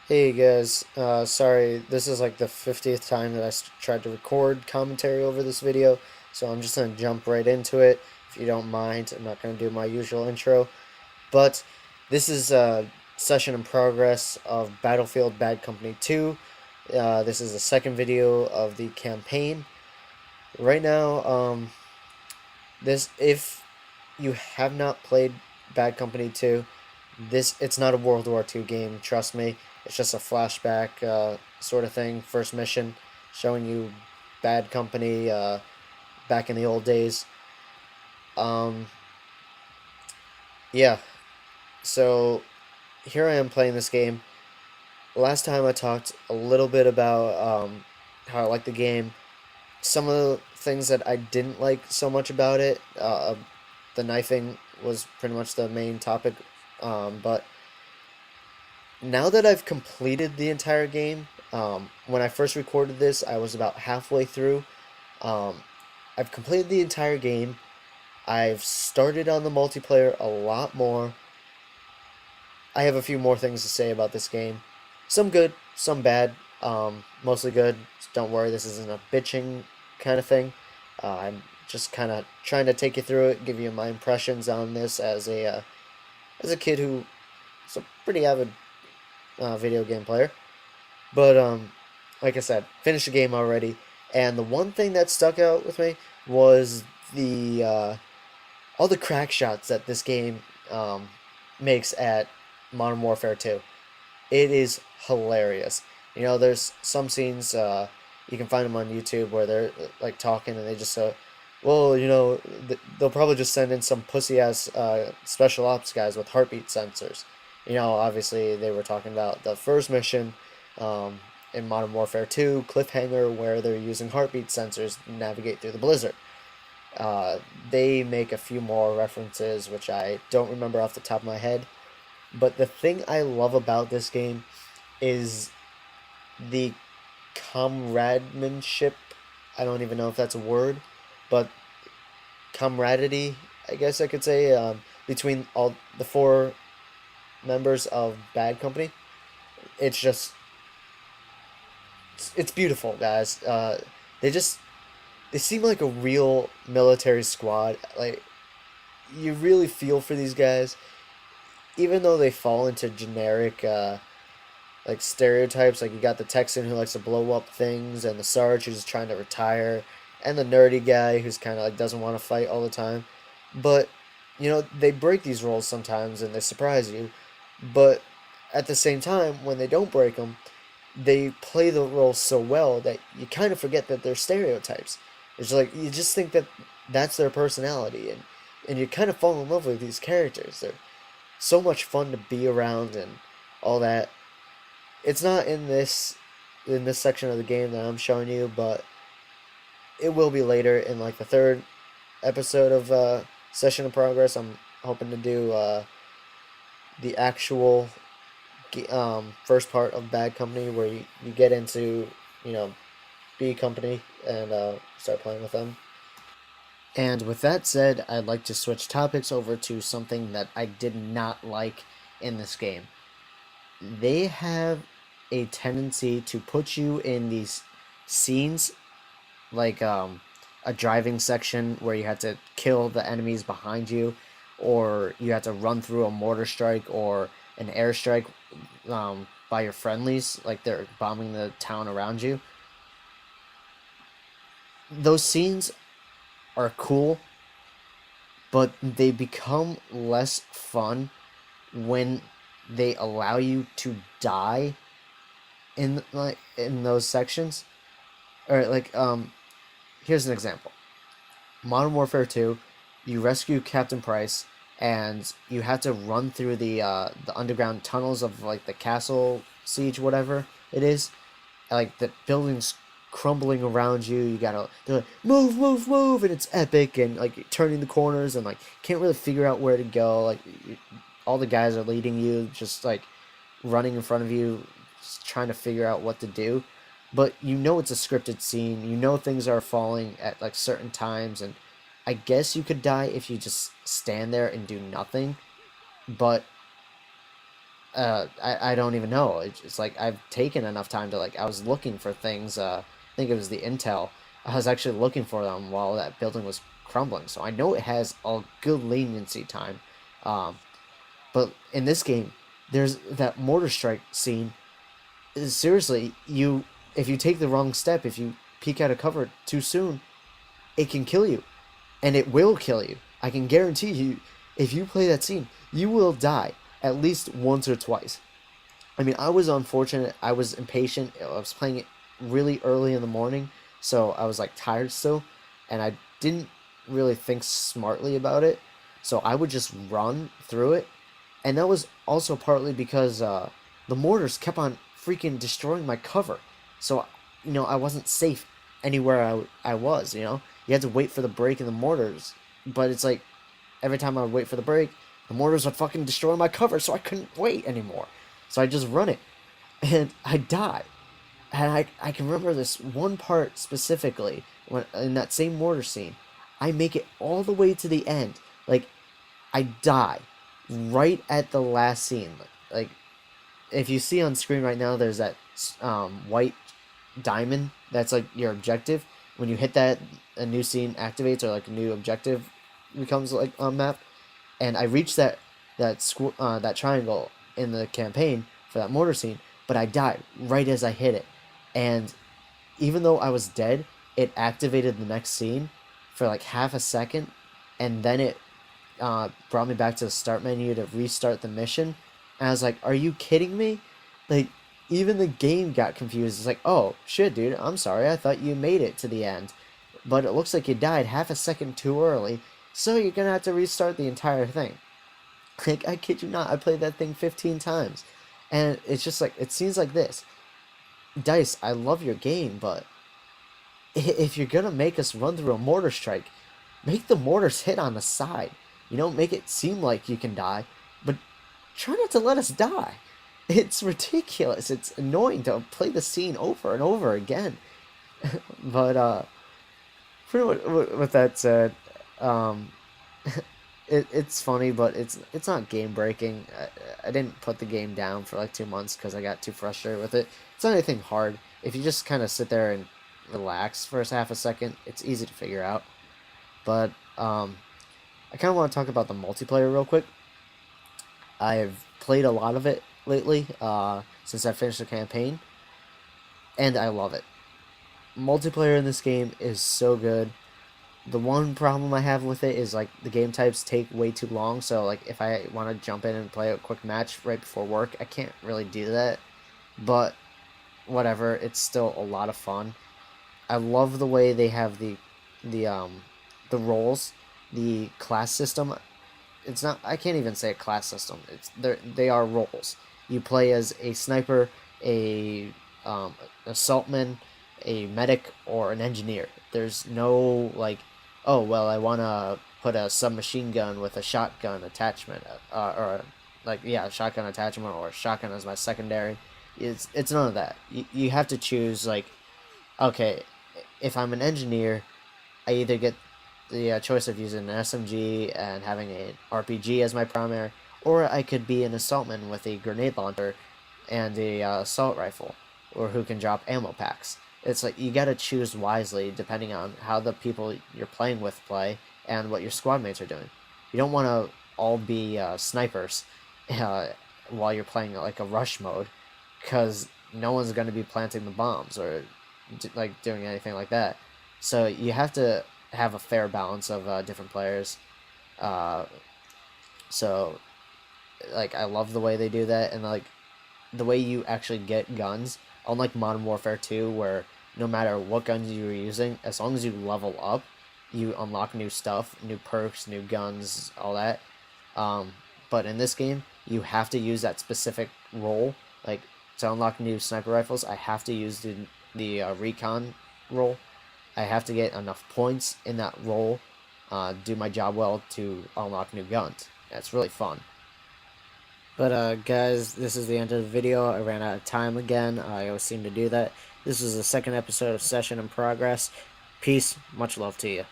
Hey guys, sorry, this is like the 50th time that tried to record commentary over this video, so I'm just gonna jump right into it. If you don't mind, I'm not gonna do my usual intro, but this is a session in progress of Battlefield Bad Company 2. This is the second video of the campaign. Right now, if you have not played Bad Company 2, it's not a World War II game, trust me. It's just a flashback sort of thing, first mission, showing you Bad Company back in the old days. Um, yeah, so here I am playing this game. Last time I talked a little bit about how I like the game. Some of the things that I didn't like so much about it, the knifing was pretty much the main topic. But now that I've completed the entire game, when I first recorded this, I was about halfway through. Um, I've completed the entire game. I've started on the multiplayer a lot more. I have a few more things to say about this game. Some good, some bad. Mostly good. Don't worry, this isn't a bitching kind of thing. I'm just kind of trying to take you through it, give you my impressions on this as a kid who is a pretty avid video game player. But like I said, finished the game already, and the one thing that stuck out with me was the all the crack shots that this game makes at Modern Warfare 2. It is hilarious. You know, there's some scenes you can find them on YouTube where they're like talking and they just well, you know, they'll probably just send in some pussy ass special ops guys with heartbeat sensors. You know, obviously they were talking about the first mission um, in Modern Warfare 2, Cliffhanger, where they're using heartbeat sensors to navigate through the blizzard. They make a few more references, which I don't remember off the top of my head. But the thing I love about this game is the comrademanship. I don't even know if that's a word, but camaraderie, I guess I could say, between all the four members of Bad Company. It's just, it's beautiful, guys. They just, they seem like a real military squad. Like, you really feel for these guys, even though they fall into generic, like stereotypes. Like you got the Texan who likes to blow up things, and the Sarge who's trying to retire, and the nerdy guy who's kind of like doesn't want to fight all the time. But you know they break these roles sometimes, and they surprise you. But at the same time, when they don't break them, they play the role so well that you kind of forget that they're stereotypes. It's like you just think that that's their personality, and you kind of fall in love with these characters. They're so much fun to be around and all that. It's not in this section of the game that I'm showing you, but it will be later in like the third episode of Session of Progress. I'm hoping to do the actual first part of Bad Company where you get into, you know, B Company and start playing with them. And with that said, I'd like to switch topics over to something that I did not like in this game. They have a tendency to put you in these scenes like a driving section where you had to kill the enemies behind you, or you had to run through a mortar strike or an airstrike by your friendlies, like they're bombing the town around you. Those scenes are cool, but they become less fun when they allow you to die in those sections. Or like here's an example. Modern Warfare 2, you rescue Captain Price, and you have to run through the underground tunnels of like the castle siege, whatever it is. Like the buildings crumbling around you. You gotta they're like move, move, move, and it's epic. And like turning the corners and like can't really figure out where to go. Like all the guys are leading you, just like running in front of you, just trying to figure out what to do. But you know it's a scripted scene. You know things are falling at like certain times, and I guess you could die if you just stand there and do nothing. But I don't even know. It's like I've taken enough time to like I was looking for things. I think it was the intel. I was actually looking for them while that building was crumbling. So I know it has a good leniency time. Um, but in this game, there's that mortar strike scene. Seriously, you if you take the wrong step, if you peek out of cover too soon, it can kill you, and it will kill you. I can guarantee you, if you play that scene, you will die at least once or twice. I mean, I was unfortunate. I was impatient. I was playing it really early in the morning, so I was like tired still, and I didn't really think smartly about it. So I would just run through it, and that was also partly because the mortars kept on freaking destroying my cover. So I wasn't safe anywhere I was. You had to wait for the break in the mortars, but it's like every time I would wait for the break, the mortars would fucking destroy my cover, so I couldn't wait anymore. So I just run it, and I die. And I can remember this one part specifically when in that same mortar scene. I make it all the way to the end. Like, I die right at the last scene. Like, if you see on screen right now, there's that white diamond that's like your objective. When you hit that, a new scene activates, or like a new objective becomes like on map. And I reached that triangle in the campaign for that mortar scene, but I died right as I hit it. And even though I was dead, it activated the next scene for like half a second, and then it brought me back to the start menu to restart the mission. And I was like, "Are you kidding me?" Like, even the game got confused. It's like, "Oh shit, dude, I'm sorry. I thought you made it to the end, but it looks like you died half a second too early. So you're gonna have to restart the entire thing." Like, I kid you not, I played that thing 15 times, and it's just like it seems like this. Dice, I love your game, but if you're gonna make us run through a mortar strike, make the mortars hit on the side. Make it seem like you can die, but try not to let us die. It's ridiculous. It's annoying to play the scene over and over again. But pretty much with that said, um, it's funny, but it's not game breaking. I didn't put the game down for like 2 months because I got too frustrated with it. It's not anything hard. If you just kind of sit there and relax for half a second, it's easy to figure out. But I kind of want to talk about the multiplayer real quick. I've played a lot of it lately since I finished the campaign, and I love it. Multiplayer in this game is so good. The one problem I have with it is like the game types take way too long. So like if I want to jump in and play a quick match right before work, I can't really do that. But whatever, it's still a lot of fun. I love the way they have the roles, the class system. It's not, I can't even say a class system. They are roles. You play as a sniper, a assaultman, a medic, or an engineer. There's no like, oh well, I want to put a submachine gun with a shotgun attachment, or like, yeah, a shotgun attachment, or a shotgun as my secondary. It's none of that. You have to choose, like, okay, if I'm an engineer, I either get the choice of using an SMG and having an RPG as my primary, or I could be an assaultman with a grenade launcher and a assault rifle, or who can drop ammo packs. It's like you gotta choose wisely depending on how the people you're playing with play and what your squad mates are doing. You don't want to all be snipers uh, while you're playing like a rush mode, because no one's going to be planting the bombs or like doing anything like that. So you have to have a fair balance of different players. Uh, so like I love the way they do that, and like the way you actually get guns. Unlike Modern Warfare 2, where no matter what guns you were using, as long as you level up, you unlock new stuff, new perks, new guns, all that. But in this game, you have to use that specific role. Like, to unlock new sniper rifles, I have to use the recon role. I have to get enough points in that role, do my job well to unlock new guns. That's really fun. But guys, this is the end of the video. I ran out of time again. I always seem to do that. This is the second episode of Session in Progress. Peace. Much love to you.